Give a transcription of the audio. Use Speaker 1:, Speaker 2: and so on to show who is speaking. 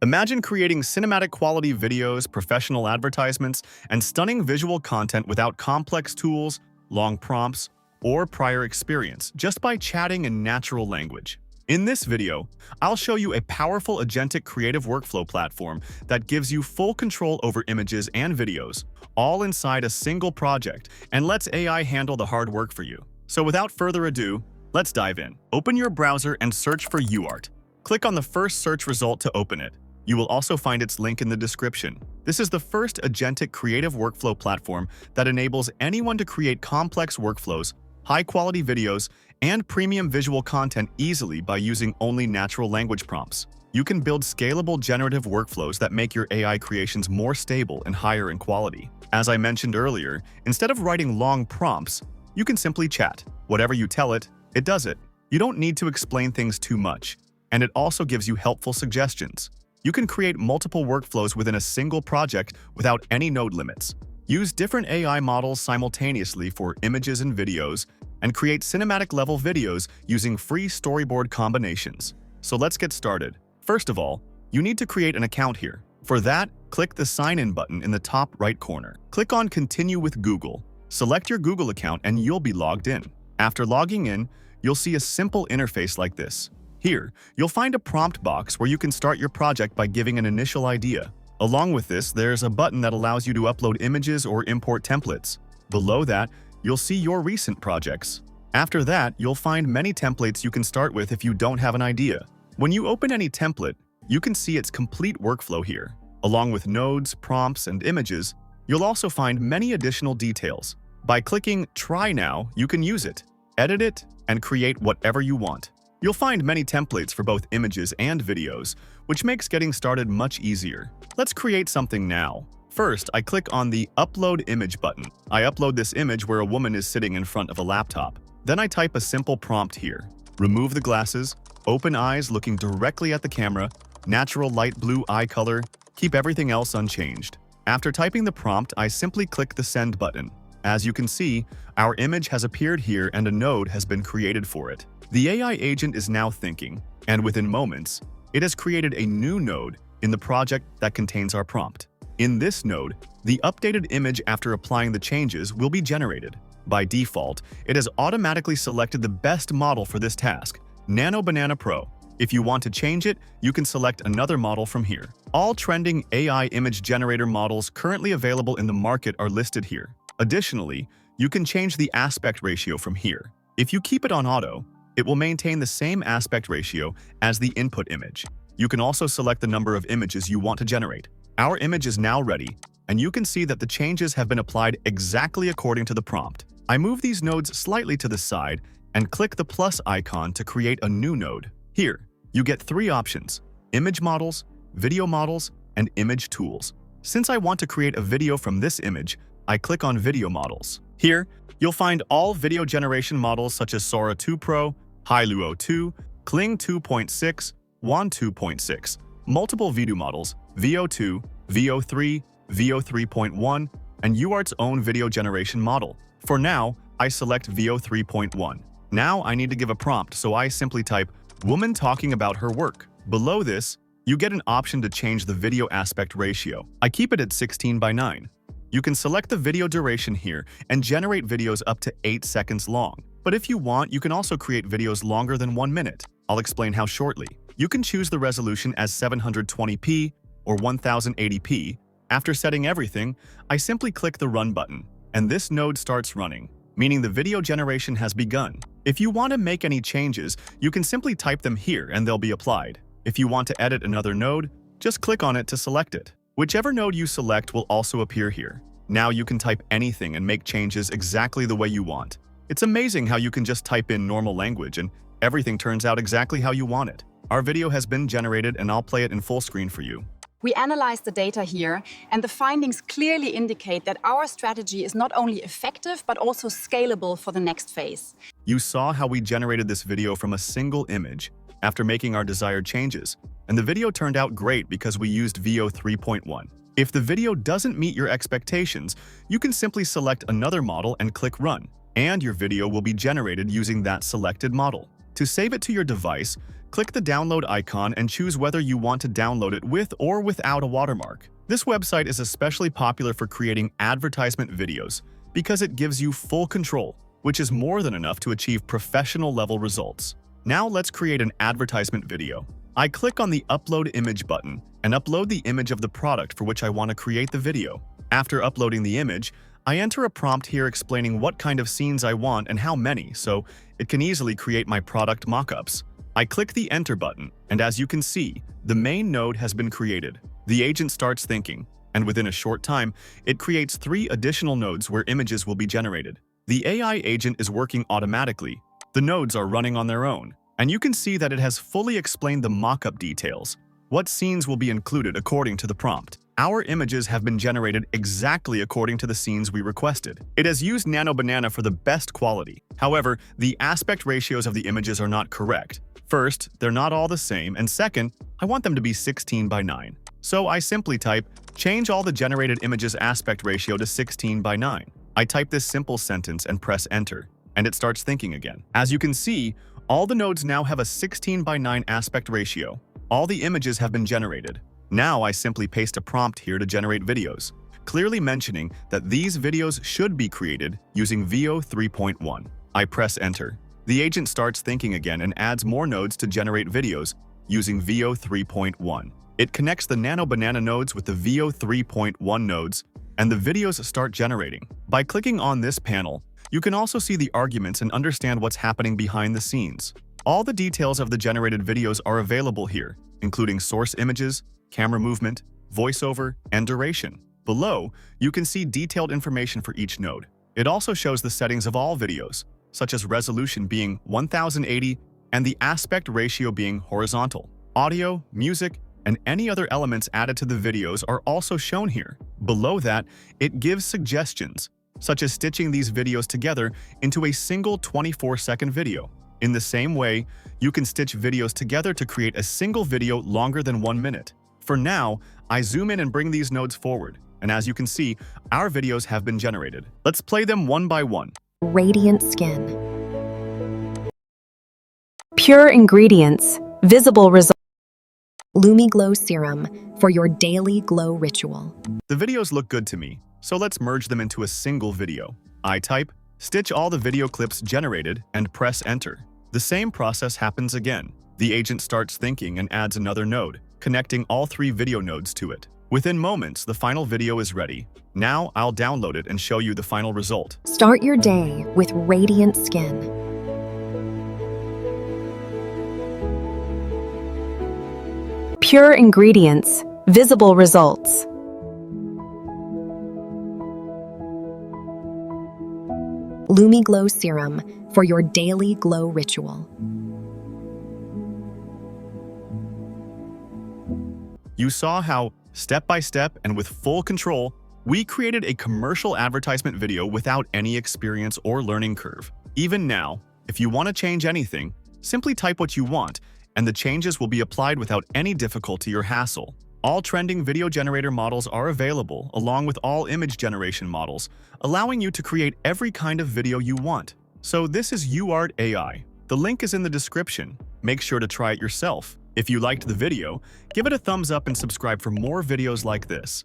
Speaker 1: Imagine creating cinematic quality videos, professional advertisements, and stunning visual content without complex tools, long prompts, or prior experience, just by chatting in natural language. In this video, I'll show you a powerful agentic creative workflow platform that gives you full control over images and videos, all inside a single project, and lets AI handle the hard work for you. So without further ado, let's dive in. Open your browser and search for UART. Click on the first search result to open it. You will also find its link in the description. This is the first agentic creative workflow platform that enables anyone to create complex workflows, high-quality videos, and premium visual content easily by using only natural language prompts. You can build scalable generative workflows that make your AI creations more stable and higher in quality. As I mentioned earlier, instead of writing long prompts, you can simply chat. Whatever you tell it, it does it. You don't need to explain things too much, and it also gives you helpful suggestions. You can create multiple workflows within a single project without any node limits. Use different AI models simultaneously for images and videos, and create cinematic-level videos using free storyboard combinations. So let's get started. First of all, you need to create an account here. For that, click the Sign In button in the top right corner. Click on Continue with Google. Select your Google account and you'll be logged in. After logging in, you'll see a simple interface like this. Here, you'll find a prompt box where you can start your project by giving an initial idea. Along with this, there's a button that allows you to upload images or import templates. Below that, you'll see your recent projects. After that, you'll find many templates you can start with if you don't have an idea. When you open any template, you can see its complete workflow here. Along with nodes, prompts, and images, you'll also find many additional details. By clicking Try Now, you can use it, edit it, and create whatever you want. You'll find many templates for both images and videos, which makes getting started much easier. Let's create something now. First, I click on the Upload Image button. I upload this image where a woman is sitting in front of a laptop. Then I type a simple prompt here. Remove the glasses, open eyes looking directly at the camera, natural light blue eye color, keep everything else unchanged. After typing the prompt, I simply click the Send button. As you can see, our image has appeared here and a node has been created for it. The AI agent is now thinking, and within moments, it has created a new node in the project that contains our prompt. In this node, the updated image after applying the changes will be generated. By default, it has automatically selected the best model for this task, Nano Banana Pro. If you want to change it, you can select another model from here. All trending AI image generator models currently available in the market are listed here. Additionally, you can change the aspect ratio from here. If you keep it on auto, it will maintain the same aspect ratio as the input image. You can also select the number of images you want to generate. Our image is now ready, and you can see that the changes have been applied exactly according to the prompt. I move these nodes slightly to the side and click the plus icon to create a new node. Here, you get three options: image models, video models, and image tools. Since I want to create a video from this image, I click on Video Models. Here, you'll find all video generation models such as Sora 2 Pro, Hailuo 2, Kling 2.6, Wan 2.6, multiple video models, VO2, VO3, VO3.1, and UART's own video generation model. For now, I select VO3.1. Now I need to give a prompt, so I simply type, "Woman talking about her work." Below this, you get an option to change the video aspect ratio. I keep it at 16:9. You can select the video duration here and generate videos up to 8 seconds long. But if you want, you can also create videos longer than 1 minute. I'll explain how shortly. You can choose the resolution as 720p or 1080p. After setting everything, I simply click the Run button, and this node starts running, meaning the video generation has begun. If you want to make any changes, you can simply type them here and they'll be applied. If you want to edit another node, just click on it to select it. Whichever node you select will also appear here. Now you can type anything and make changes exactly the way you want. It's amazing how you can just type in normal language and everything turns out exactly how you want it. Our video has been generated and I'll play it in full screen for you.
Speaker 2: We analyzed the data here, and the findings clearly indicate that our strategy is not only effective, but also scalable for the next phase.
Speaker 1: You saw how we generated this video from a single image after making our desired changes, and the video turned out great because we used VO 3.1. If the video doesn't meet your expectations, you can simply select another model and click Run, and your video will be generated using that selected model. To save it to your device, click the download icon and choose whether you want to download it with or without a watermark. This website is especially popular for creating advertisement videos because it gives you full control, which is more than enough to achieve professional-level results. Now let's create an advertisement video. I click on the Upload Image button and upload the image of the product for which I want to create the video. After uploading the image, I enter a prompt here explaining what kind of scenes I want and how many, so it can easily create my product mockups. I click the Enter button, and as you can see, the main node has been created. The agent starts thinking, and within a short time, it creates 3 additional nodes where images will be generated. The AI agent is working automatically. The nodes are running on their own, and you can see that it has fully explained the mockup details. What scenes will be included according to the prompt? Our images have been generated exactly according to the scenes we requested. It has used Nano Banana for the best quality. However, the aspect ratios of the images are not correct. First, they're not all the same, and second, I want them to be 16:9. So I simply type, change all the generated images aspect ratio to 16:9. I type this simple sentence and press enter, and it starts thinking again. As you can see, all the nodes now have a 16:9 aspect ratio. All the images have been generated. Now I simply paste a prompt here to generate videos, clearly mentioning that these videos should be created using VO 3.1. I press enter. The agent starts thinking again and adds more nodes to generate videos using VO 3.1. It connects the Nano Banana nodes with the VO 3.1 nodes, and the videos start generating. By clicking on this panel, you can also see the arguments and understand what's happening behind the scenes. All the details of the generated videos are available here, including source images, camera movement, voiceover, and duration. Below, you can see detailed information for each node. It also shows the settings of all videos, such as resolution being 1080 and the aspect ratio being horizontal. Audio, music, and any other elements added to the videos are also shown here. Below that, it gives suggestions, such as stitching these videos together into a single 24-second video. In the same way, you can stitch videos together to create a single video longer than 1 minute. For now, I zoom in and bring these nodes forward, and as you can see, our videos have been generated. Let's play them one by one.
Speaker 3: Radiant skin. Pure ingredients, visible results. Lumi Glow Serum for your daily glow ritual.
Speaker 1: The videos look good to me, so let's merge them into a single video. I type, stitch all the video clips generated, and press enter. The same process happens again. The agent starts thinking and adds another node, connecting all 3 video nodes to it. Within moments, the final video is ready. Now I'll download it and show you the final result.
Speaker 3: Start your day with radiant skin. Pure ingredients, visible results. Lumi Glow Serum for your daily glow ritual.
Speaker 1: You saw how, step by step and with full control, we created a commercial advertisement video without any experience or learning curve. Even now, if you want to change anything, simply type what you want, and the changes will be applied without any difficulty or hassle. All trending video generator models are available, along with all image generation models, allowing you to create every kind of video you want. So this is UART AI. The link is in the description. Make sure to try it yourself. If you liked the video, give it a thumbs up and subscribe for more videos like this.